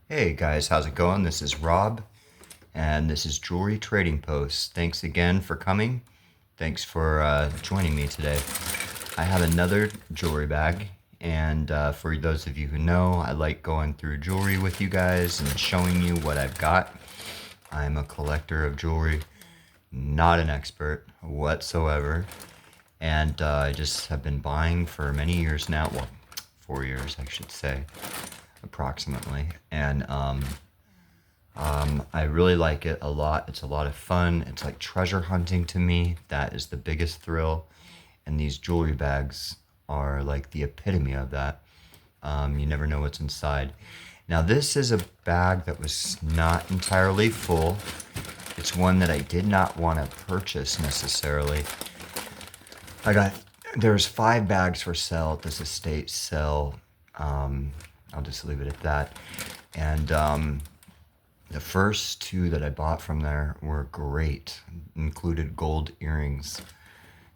Hey guys, how's it going? This is Rob, and this is Jewelry Trading Post. Thanks again for coming. Thanks for joining me today. I have another jewelry bag, and for those of you who know, I like going through jewelry with you guys and showing you what I've got. I'm a collector of jewelry, not an expert whatsoever, and I just have been buying for many years now. Well, 4 years, I should say, approximately, and I really like it a lot. It's a lot of fun. It's like treasure hunting to me. That is the biggest thrill. And these jewelry bags are like the epitome of that. You never know what's inside. Now, this is a bag that was not entirely full. It's one that I did not want to purchase necessarily. I got, there's 5 bags for sale at this estate sale. I'll just leave it at that. And the first 2 that I bought from there were great, included gold earrings.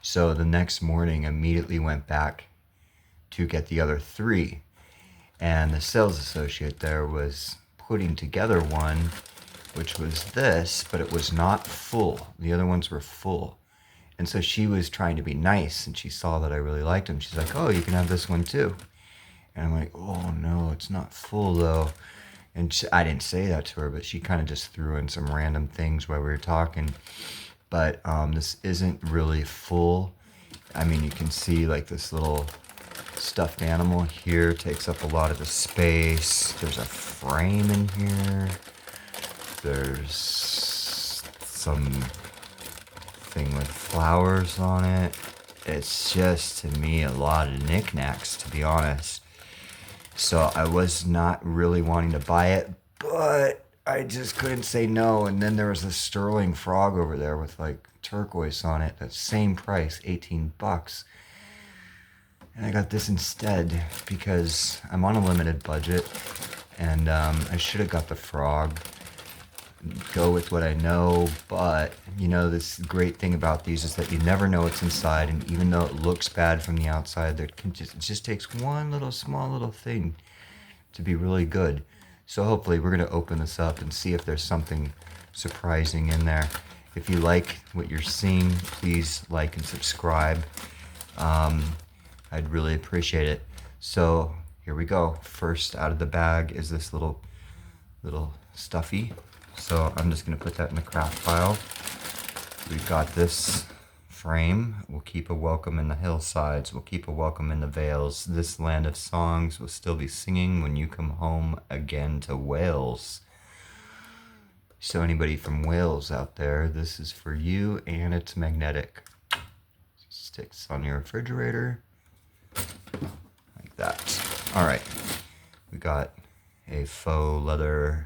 So the next morning, I immediately went back to get the other 3. And the sales associate there was putting together one, which was this, but it was not full. The other ones were full. And so she was trying to be nice, and she saw that I really liked them. She's like, oh, you can have this one too. And I'm like, oh no, it's not full though. And I didn't say that to her, but she kind of just threw in some random things while we were talking. But this isn't really full. I mean, you can see like this little stuffed animal here takes up a lot of the space. There's a frame in here. There's some thing with flowers on it. It's just, to me, a lot of knickknacks, to be honest. So I was not really wanting to buy it, but I just couldn't say no. And then there was this sterling frog over there with like turquoise on it. That same price, 18 bucks. And I got this instead because I'm on a limited budget, and I should have got the frog. Go with what I know, but you know, this great thing about these is that you never know what's inside, and even though it looks bad from the outside, it just takes one little small little thing to be really good. So hopefully we're going to open this up and see if there's something surprising in there. If you like what you're seeing, please like and subscribe. I'd really appreciate it. So here we go. First out of the bag is this little stuffy. So I'm just going to put that in the craft pile. We've got this frame. We'll keep a welcome in the hillsides. We'll keep a welcome in the vales. This land of songs will still be singing when you come home again to Wales. So anybody from Wales out there, this is for you, and it's magnetic. Sticks on your refrigerator like that. All right, we got a faux leather.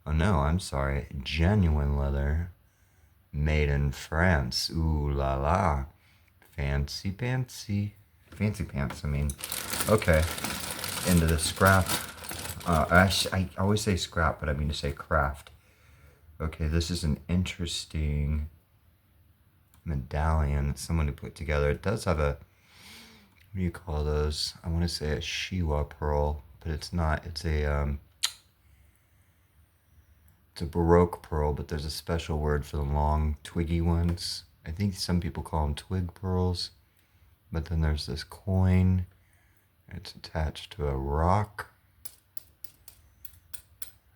Oh no, I'm sorry. Genuine leather. Made in France. Ooh la la. Fancy pantsy. Fancy pants, I mean. Okay. Into the scrap. I always say scrap, but I mean to say craft. Okay, this is an interesting medallion that someone put together. It does have a, what do you call those? I want to say a Shiwa pearl, but it's not. It's a Baroque pearl, but there's a special word for the long, twiggy ones. I think some people call them twig pearls. But then there's this coin. It's attached to a rock.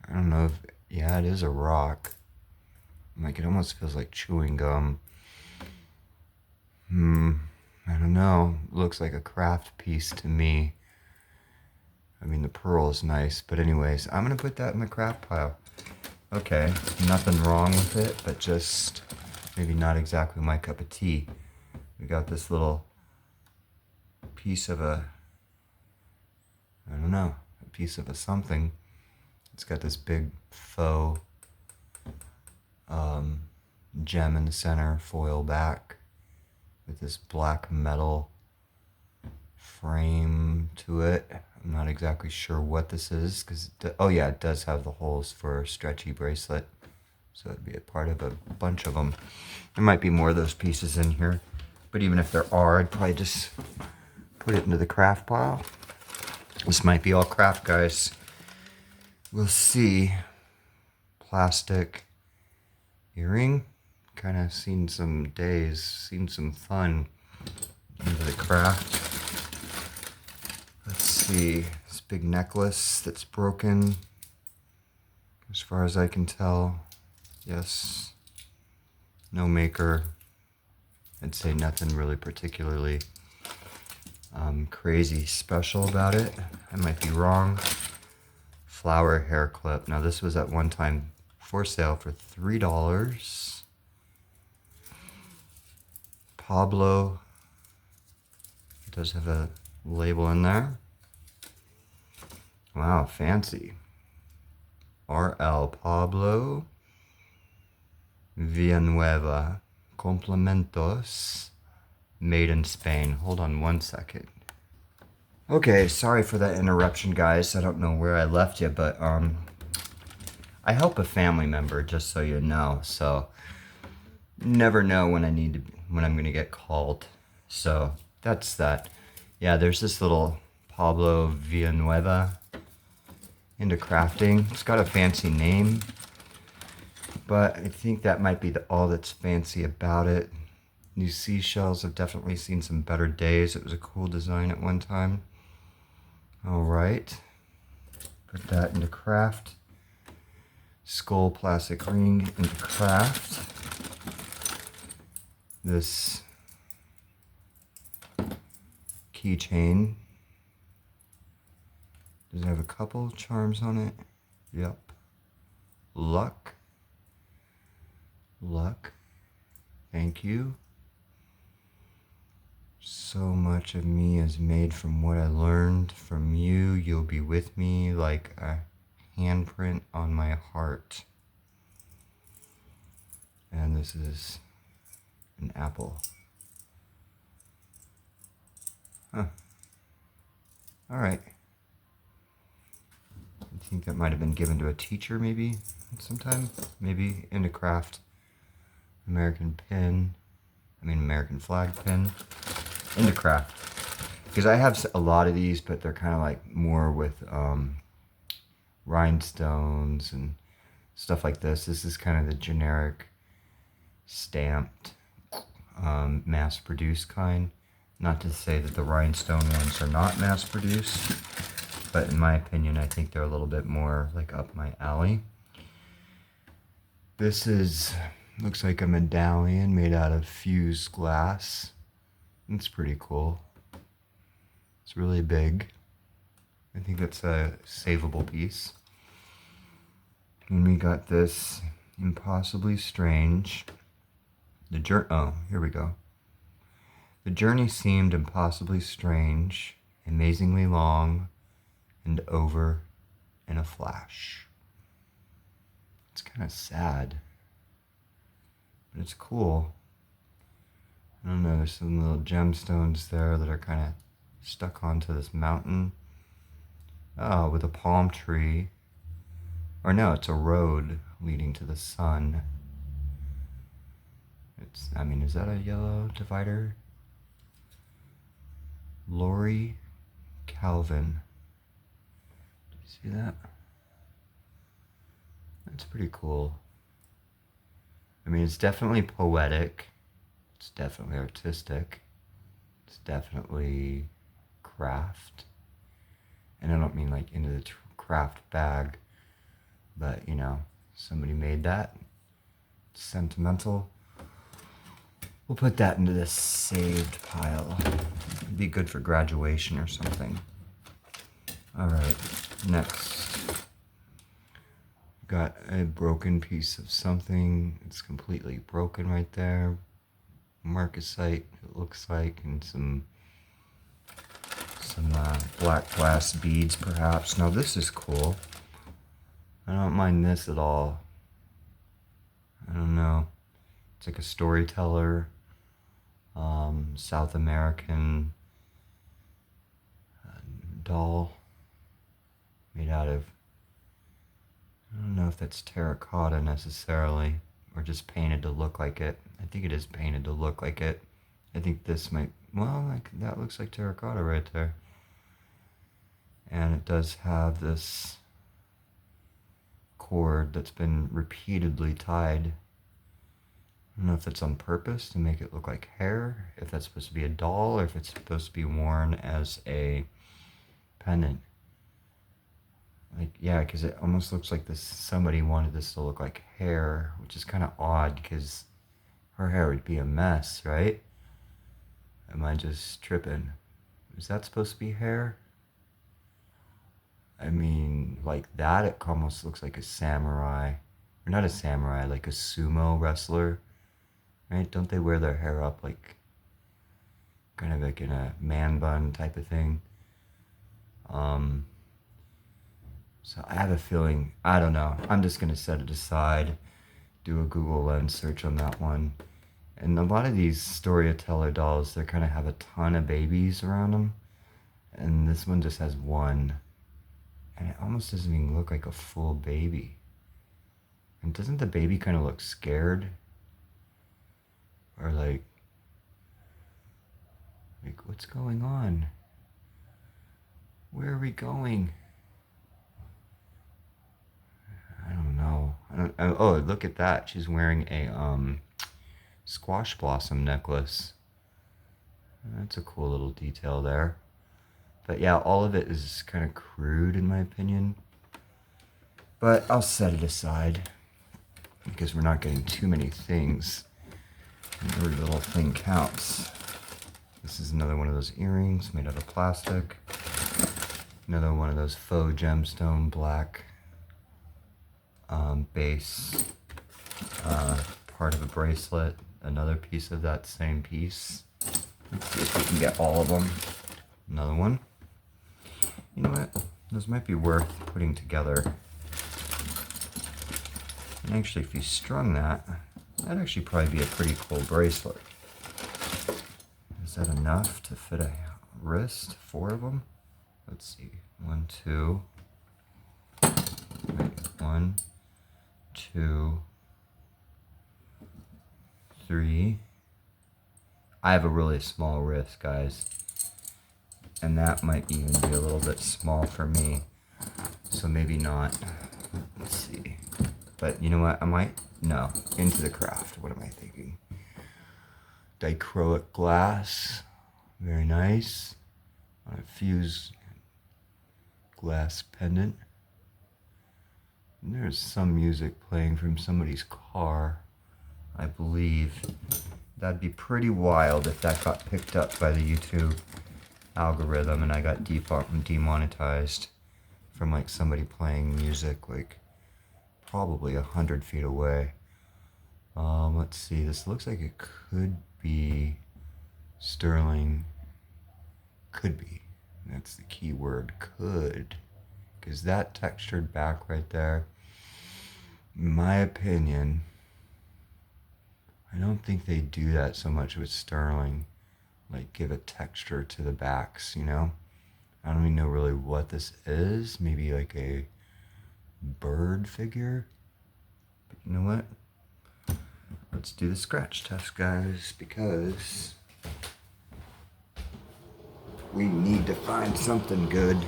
I don't know if, yeah, it is a rock. Like, it almost feels like chewing gum. I don't know. Looks like a craft piece to me. I mean, the pearl is nice, but anyways, I'm gonna put that in the craft pile. Okay, nothing wrong with it, but just maybe not exactly my cup of tea. We got this little piece of a, I don't know, a piece of a something. It's got this big faux gem in the center, foil back, with this black metal frame to it. I'm not exactly sure what this is, because, oh yeah, it does have the holes for a stretchy bracelet. So it'd be a part of a bunch of them. There might be more of those pieces in here, but even if there are, I'd probably just put it into the craft pile. This might be all craft, guys. We'll see. Plastic earring. Kind of seen some days, seen some fun into the craft. Let's see. This big necklace that's broken. As far as I can tell. Yes. No maker. I'd say nothing really particularly crazy special about it. I might be wrong. Flower hair clip. Now this was at one time for sale for $3. Pablo. It does have a label in there. Wow, fancy. RL Pablo Villanueva Complementos, made in Spain. Hold on one second. Okay, sorry for that interruption, guys. I don't know where I left you, but I help a family member, just so you know. So never know when I'm gonna get called. So that's that. Yeah, there's this little Pablo Villanueva into crafting. It's got a fancy name, but I think that might be all that's fancy about it. These seashells have definitely seen some better days. It was a cool design at one time. All right, put that into craft. Skull plastic ring into craft. This keychain. Does it have a couple charms on it? Yep. Luck. Luck. Thank you. So much of me is made from what I learned from you. You'll be with me like a handprint on my heart. And this is an apple. Huh. All right. I think that might have been given to a teacher maybe sometime. Maybe into craft. American flag pin. Into craft. Because I have a lot of these, but they're kind of like more with rhinestones and stuff like this. This is kind of the generic stamped mass-produced kind. Not to say that the rhinestone ones are not mass-produced, but in my opinion, I think they're a little bit more like up my alley. This looks like a medallion made out of fused glass. It's pretty cool. It's really big. I think that's a savable piece. And we got this impossibly strange. Oh, here we go. The journey seemed impossibly strange, amazingly long, and over in a flash. It's kind of sad, but it's cool. I don't know, there's some little gemstones there that are kind of stuck onto this mountain. Oh, with a palm tree. Or no, it's a road leading to the sun. Is that a yellow divider? Lori Calvin. Do you see that? That's pretty cool. It's definitely poetic. It's definitely artistic. It's definitely craft. And I don't mean like into the craft bag, but somebody made that. It's sentimental. We'll put that into this saved pile. It'd be good for graduation or something. All right, next. Got a broken piece of something. It's completely broken right there. Marcasite, it looks like, and some black glass beads, perhaps. Now this is cool. I don't mind this at all. I don't know. It's like a storyteller, South American doll made out of, I don't know if that's terracotta necessarily, or just painted to look like it. I think it is painted to look like it. I think this might, that looks like terracotta right there. And it does have this cord that's been repeatedly tied. I don't know if that's on purpose to make it look like hair, if that's supposed to be a doll, or if it's supposed to be worn as a pendant. Like, yeah, because it almost looks like this. Somebody wanted this to look like hair, which is kind of odd because her hair would be a mess, right? Am I just tripping? Is that supposed to be hair? I mean, like that, it almost looks like a samurai. Or not a samurai, like a sumo wrestler, right? Don't they wear their hair up like, kind of like in a man bun type of thing? So I have a feeling, I don't know. I'm just going to set it aside, do a Google Lens search on that one. And a lot of these storyteller dolls, they kind of have a ton of babies around them. And this one just has one. And it almost doesn't even look like a full baby. And doesn't the baby kind of look scared? Or like what's going on? Where are we going? I don't know. Oh, look at that. She's wearing a squash blossom necklace. That's a cool little detail there. But yeah, all of it is kind of crude in my opinion. But I'll set it aside because we're not getting too many things. Every little thing counts. This is another one of those earrings made out of plastic. Another one of those faux gemstone black base, part of a bracelet. Another piece of that same piece. Let's see if we can get all of them. Another one. You know what? Those might be worth putting together. And actually, if you strung that, that'd actually probably be a pretty cool bracelet. Is that enough to fit a wrist? 4 of them? Let's see. 1, 2. Wait, 1, 2, 3. I have a really small wrist, guys. And that might even be a little bit small for me. So maybe not. Let's see. But you know what? I might, no, into the craft. What am I thinking? Dichroic glass. Very nice. On a fused glass pendant. And there's some music playing from somebody's car, I believe. That'd be pretty wild if that got picked up by the YouTube algorithm and I got demonetized from like somebody playing music like probably 100 feet away. Let's see, this looks like it could be sterling. Could be. That's the key word, could. Because that textured back right there, in my opinion, I don't think they do that so much with sterling. Like give a texture to the backs, you know? I don't even know really what this is. Maybe like a bird figure. But you know what? Let's do the scratch test, guys, because we need to find something good.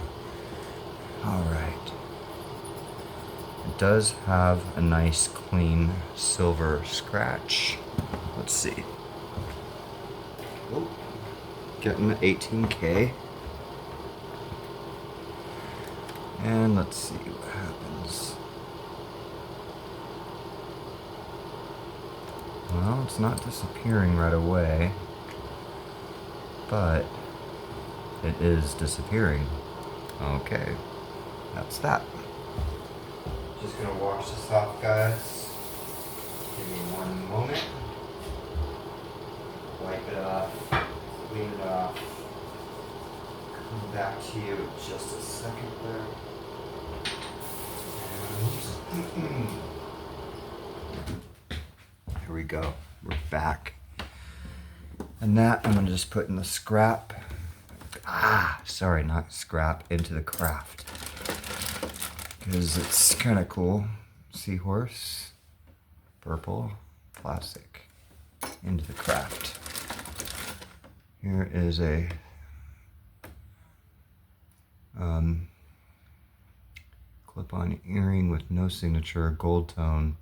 All right. It does have a nice clean silver scratch. Let's see. Oh, getting 18K. And let's see what happens. Well, it's not disappearing right away, but it is disappearing. Okay, that's that. Just gonna wash this off, guys. Give me 1 moment. Wipe it off, clean it off. Come back to you in just a second there. And here we go. We're back. And that I'm gonna just put in the scrap. Sorry, not scrap, into the craft. Because it's kind of cool. Seahorse, purple, plastic, into the craft. Here is a clip-on earring with no signature, gold tone,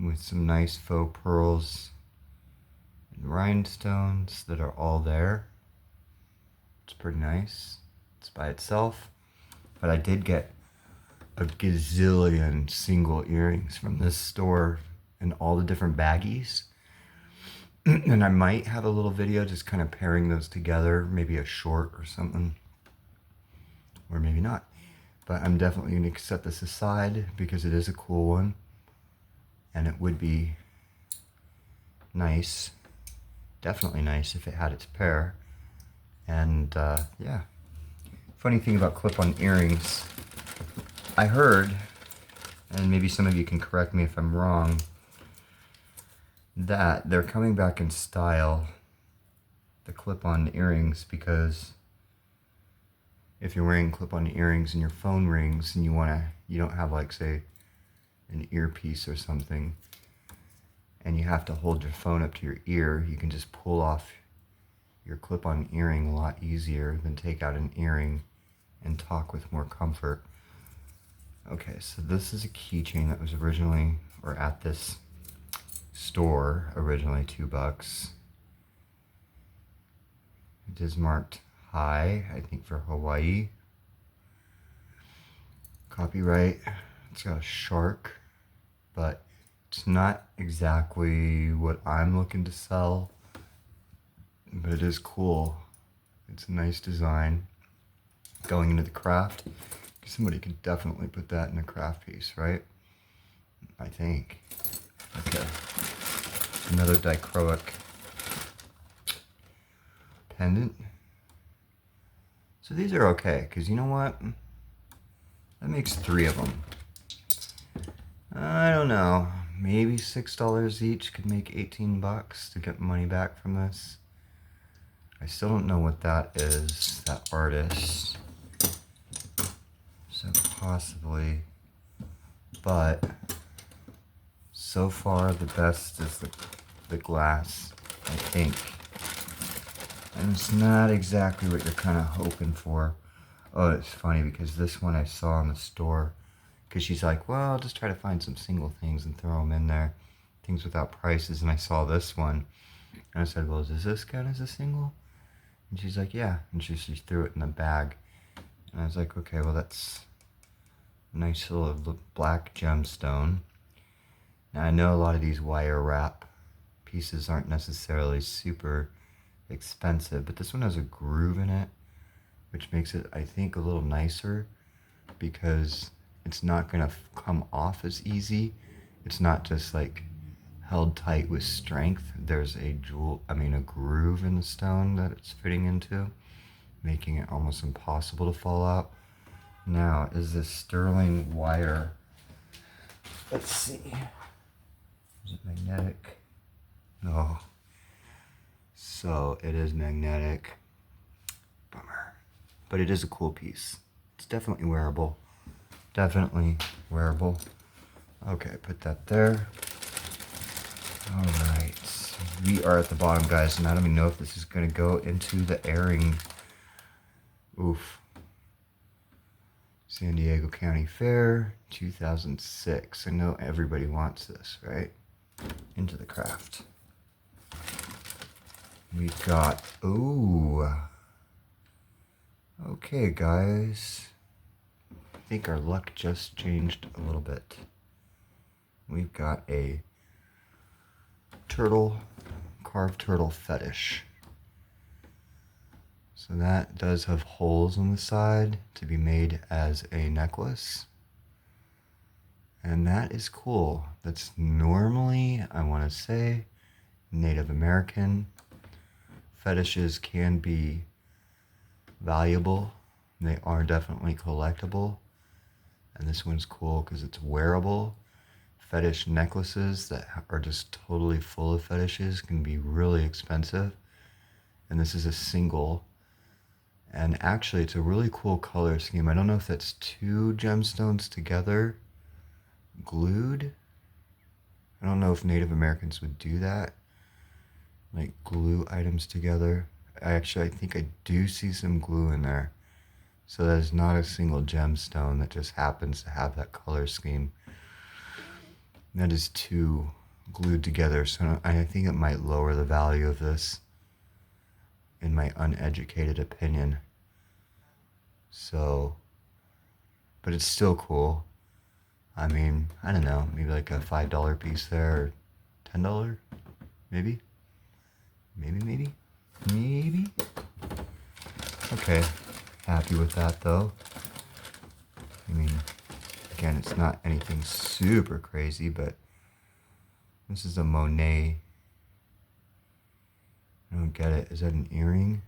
with some nice faux pearls and rhinestones that are all there. It's pretty nice. It's by itself, but I did get a gazillion single earrings from this store in all the different baggies. And I might have a little video just kind of pairing those together, maybe a short or something, or maybe not. But I'm definitely going to set this aside because it is a cool one, and it would be nice, definitely nice if it had its pair. And yeah, funny thing about clip-on earrings, I heard, and maybe some of you can correct me if I'm wrong, that they're coming back in style, the clip-on earrings, because if you're wearing clip-on earrings and your phone rings and you don't have, like, say, an earpiece or something, and you have to hold your phone up to your ear, you can just pull off your clip-on earring a lot easier than take out an earring and talk with more comfort. Okay, so this is a keychain that was originally, or at this store, originally $2. It is marked high, I think for Hawaii. Copyright, it's got a shark, but it's not exactly what I'm looking to sell, but it is cool. It's a nice design. Going into the craft, somebody could definitely put that in a craft piece, right? I think. Okay. Another dichroic pendant. So these are okay, because you know what? That makes 3 of them. I don't know. Maybe $6 each could make 18 bucks to get money back from this. I still don't know what that is, that artist. So possibly, but so far the best is the glass, I think. And it's not exactly what you're kind of hoping for. Oh, it's funny because this one I saw in the store, because she's like, well, I'll just try to find some single things and throw them in there, things without prices. And I saw this one, and I said, well, does this count as a single? And she's like, yeah. And she threw it in the bag. And I was like, okay, well, that's a nice little black gemstone. Now, I know a lot of these wire wrap pieces aren't necessarily super expensive, but this one has a groove in it, which makes it, I think, a little nicer because it's not going to come off as easy. It's not just like held tight with strength. There's a groove in the stone that it's fitting into, making it almost impossible to fall out. Now, is this sterling wire? Let's see. Is it magnetic? No. So it is magnetic. Bummer. But it is a cool piece. It's definitely wearable. Definitely wearable. Okay, put that there. Alright. We are at the bottom, guys, and I don't even know if this is going to go into the airing. Oof. San Diego County Fair, 2006. I know everybody wants this, right? Into the craft. We've got, ooh. Okay, guys. I think our luck just changed a little bit. We've got a turtle, carved turtle fetish. So that does have holes on the side to be made as a necklace. And that is cool. That's normally, I want to say, Native American. Fetishes can be valuable. They are definitely collectible. And this one's cool because it's wearable. Fetish necklaces that are just totally full of fetishes can be really expensive. And this is a single. And actually, it's a really cool color scheme. I don't know if that's 2 gemstones together, glued. I don't know if Native Americans would do that, like glue items together. I think I do see some glue in there. So there's not a single gemstone that just happens to have that color scheme. That is two glued together, so I think it might lower the value of this, in my uneducated opinion. So, but it's still cool. I mean, I don't know, maybe like a $5 piece there, or $10, maybe? Maybe? Okay, happy with that though. I mean, again, it's not anything super crazy, but this is a Monet. I don't get it. Is that an earring?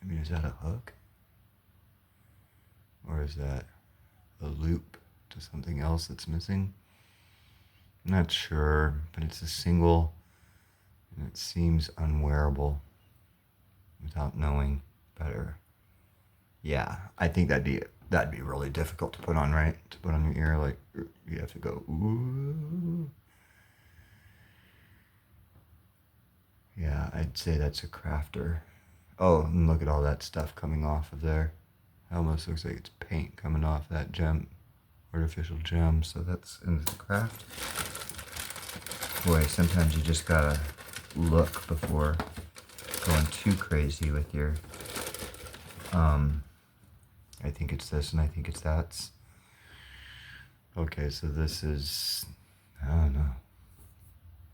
I mean, is that a hook? Or is that a loop to something else that's missing? I'm not sure, but it's a single, and it seems unwearable without knowing better. Yeah, I think that'd be really difficult to put on, right? To put on your ear, like you have to go ooh. Yeah, I'd say that's a crafter. Oh, and look at all that stuff coming off of there. It almost looks like it's paint coming off that gem, artificial gem. So that's in the craft. Boy, sometimes you just gotta look before going too crazy with your, I think it's this and I think it's that. Okay, so this is, I don't know.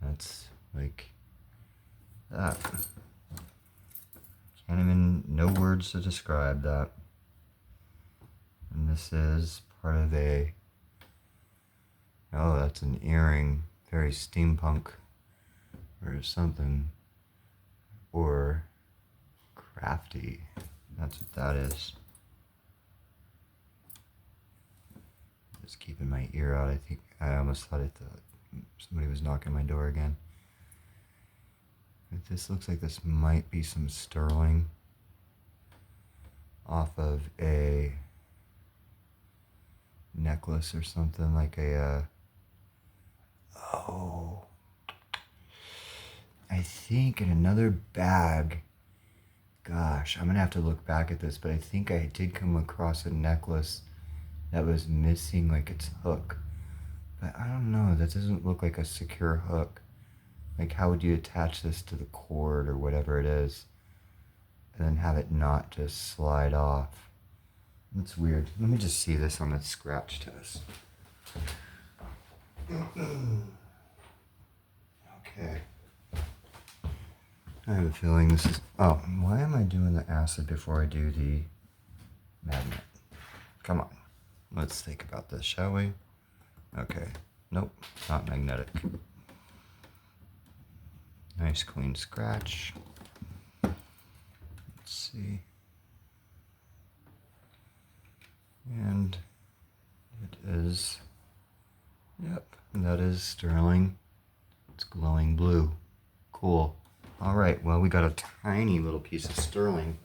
That's like that. Can't even, no words to describe that. And this is part of a, oh, that's an earring, very steampunk or something, or crafty. That's what that is. Just keeping my ear out. I think I almost thought somebody was knocking my door again. But this looks like this might be some sterling off of a necklace or something, like a oh, I think in another bag. Gosh, I'm gonna have to look back at this, but I think I did come across a necklace that was missing like its hook. But I don't know, that doesn't look like a secure hook. Like, how would you attach this to the cord or whatever it is and then have it not just slide off? That's weird. Let me just see this on the scratch test. Okay. I have a feeling this is, oh, why am I doing the acid before I do the magnet? Come on. Let's think about this, shall we? Okay. Nope, not magnetic. Nice clean scratch. Let's see. And it is, yep, that is sterling. It's glowing blue. Cool. All right, well, we got a tiny little piece of sterling.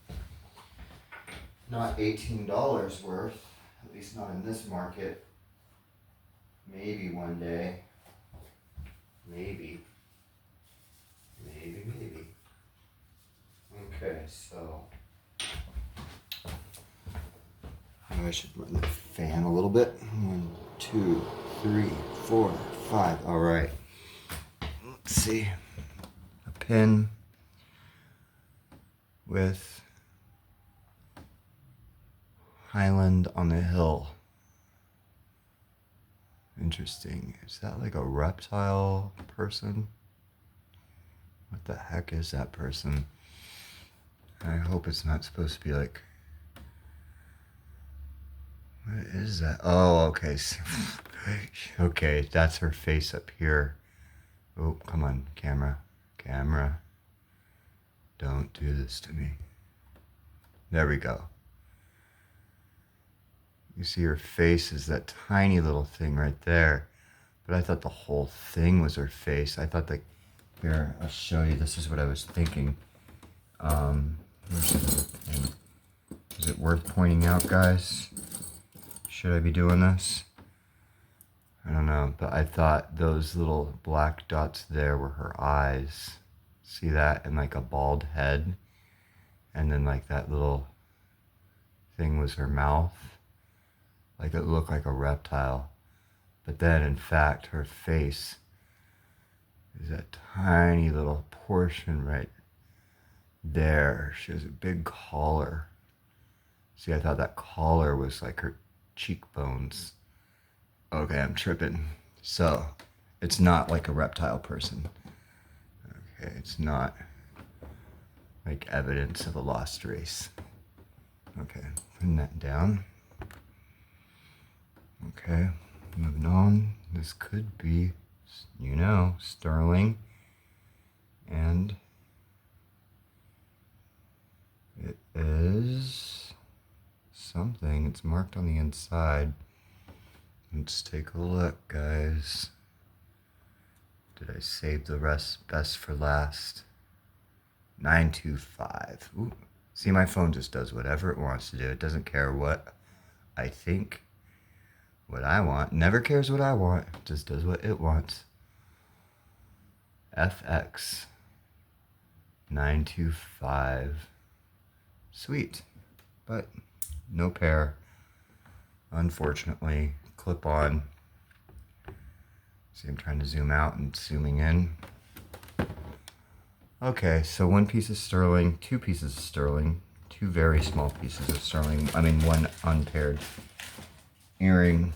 Not $18 worth, at least not in this market. Maybe one day. Maybe. Okay, so I should run the fan a little bit. 1, 2, 3, 4, 5. All right. Let's see. A pin with Highland on the Hill. Interesting. Is that like a reptile person? What the heck is that person? I hope it's not supposed to be like, what is that? Oh, okay. Okay, that's her face up here. Oh, come on, camera. Camera. Don't do this to me. There we go. You see her face is that tiny little thing right there. But I thought the whole thing was her face. I thought that, here, I'll show you. This is what I was thinking. Where's the other thing? Is it worth pointing out, guys? Should I be doing this? I don't know, but I thought those little black dots there were her eyes. See that? And like a bald head. And then like that little thing was her mouth. Like it looked like a reptile. But then, in fact, her face is a tiny little portion right there. She has a big collar. See, I thought that collar was like her cheekbones. Okay, I'm tripping. So, it's not like a reptile person. Okay, it's not like evidence of a lost race. Okay, putting that down. Okay, moving on. This could be, you know, sterling. And it is something. It's marked on the inside. Let's take a look, guys. Did I save the rest best for last? 925. Ooh. See, my phone just does whatever it wants to do. It doesn't care what I think, what I want. Never cares what I want. It just does what it wants. FX 925. Sweet. But no pair. Unfortunately. Clip on. See, I'm trying to zoom out and zooming in. Okay, so one piece of sterling, two pieces of sterling, two very small pieces of sterling. I mean, one unpaired earring,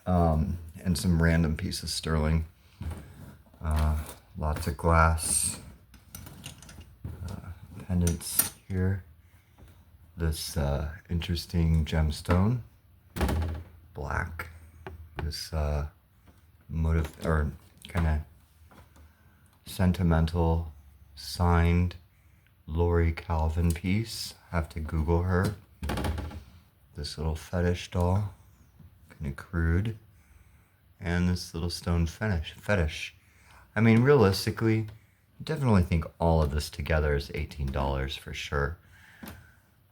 and some random piece of sterling. Lots of glass pendants here. This interesting gemstone, black. This motive or kind of sentimental signed Lori Calvin piece. Have to Google her. This little fetish doll, kind of crude, and this little stone fetish. I mean, realistically, I definitely think all of this together is $18 for sure.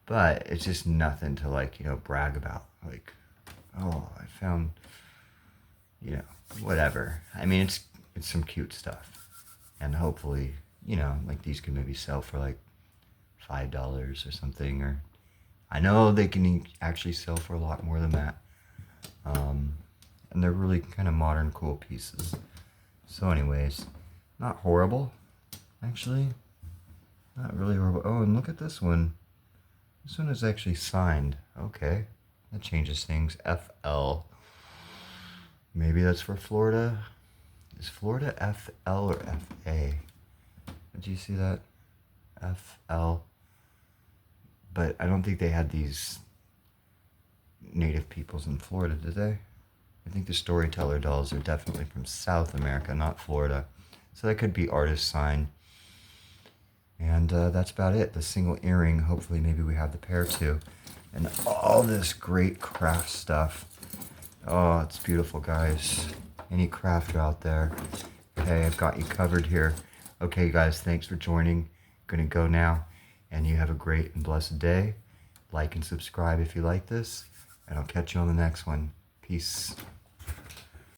But it's just nothing to, like, you know, brag about. Like, oh, I found, you know, whatever. I mean, it's some cute stuff. And hopefully, you know, like these could maybe sell for like $5 or something. Or I know they can actually sell for a lot more than that. And they're really kind of modern, cool pieces. So anyways, not horrible, actually. Not really horrible. Oh, and look at this one. This one is actually signed. Okay, that changes things. FL. Maybe that's for Florida. Is Florida FL or FA? Did you see that? FL. But I don't think they had these native peoples in Florida, did they? I think the storyteller dolls are definitely from South America, not Florida. So that could be artist sign. And that's about it. The single earring. Hopefully maybe we have the pair too. And all this great craft stuff. Oh, it's beautiful, guys. Any crafter out there? Okay, I've got you covered here. Okay, guys, thanks for joining. Gonna go now. And you have a great and blessed day. Like and subscribe if you like this. And I'll catch you on the next one. Peace.